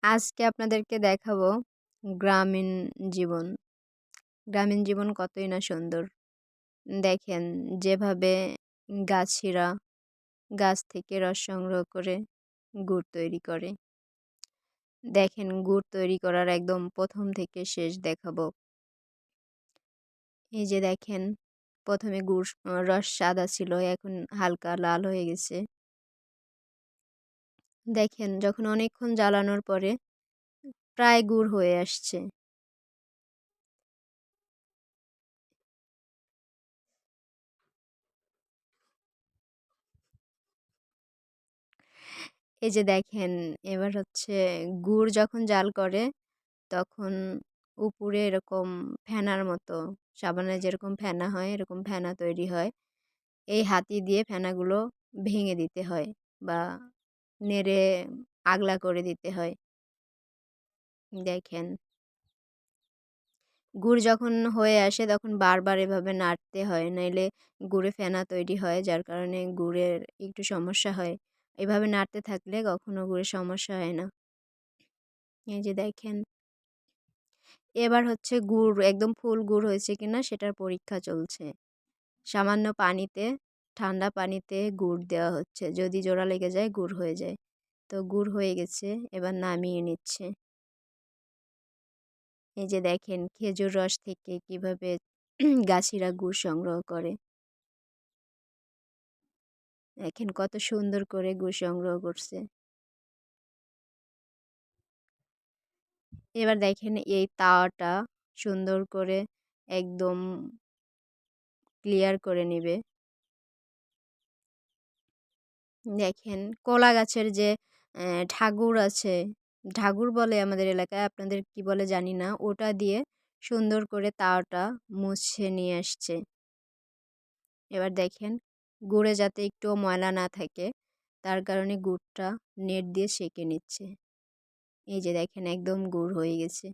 আজকে আপনাদেরকে দেখাবো গ্রামীণ জীবন। গ্রামীণ জীবন কতই না সুন্দর। দেখেন যেভাবে গাছিরা গাছ থেকে রস সংগ্রহ করে গুড় তৈরি করে। দেখেন গুড় তৈরি করার একদম প্রথম থেকে শেষ দেখাবো। এই যে দেখেন প্রথমে গুড় রস সাদা ছিল, এখন হালকা লাল হয়ে গেছে। দেখেন যখন অনেকক্ষণ জ্বালানোর পরে প্রায় গুড় হয়ে আসছে। এই যে দেখেন এবার হচ্ছে গুড় যখন জাল করে তখন উপরে এরকম ফেনার মতো, সাবানের যেরকম ফেনা হয় এরকম ফেনা তৈরি হয়। এই হাতি দিয়ে ফেনাগুলো ভেঙে দিতে হয় বা নেড়ে আগলা করে দিতে হয়। দেখেন গুড় যখন হয়ে আসে তখন বারবার এভাবে নাড়তে হয়, নইলে গুড়ে ফেনা তৈরি হয়, যার কারণে গুড়ের একটু সমস্যা হয়। এভাবে নাড়তে থাকলে কখনো গুড়ের সমস্যা হয় না। এই যে দেখেন এবার হচ্ছে গুড় একদম ফুল গুড় হয়েছে কিনা সেটার পরীক্ষা চলছে। সামান্য পানিতে, ঠান্ডা পানিতে গুড় দেওয়া হচ্ছে, যদি জোড়া লেগে যায় গুড় হয়ে যায়। তো গুড় হয়ে গেছে, এবার নামিয়ে নিচ্ছে। এই যে দেখেন খেজুর রস থেকে কিভাবে গাছিরা গুড় সংগ্রহ করে। দেখেন কত সুন্দর করে গুড় সংগ্রহ করছে। এবার দেখেন এই তাওয়াটা সুন্দর করে একদম ক্লিয়ার করে নিবে। দেখেন কলা গাছের যে ঢাগুর আছে, ঢাগুর বলে আমাদের এলাকায়, আপনাদের কি বলে জানি না, ওটা দিয়ে সুন্দর করে তাওয়াটা মুছে নিয়ে আসছে। এবার দেখেন গুড়ে যাতে একটুও ময়লা না থাকে তার কারণে গুড়টা নেট দিয়ে সেঁকে নিচ্ছে। এই যে দেখেন একদম গুড় হয়ে গেছে।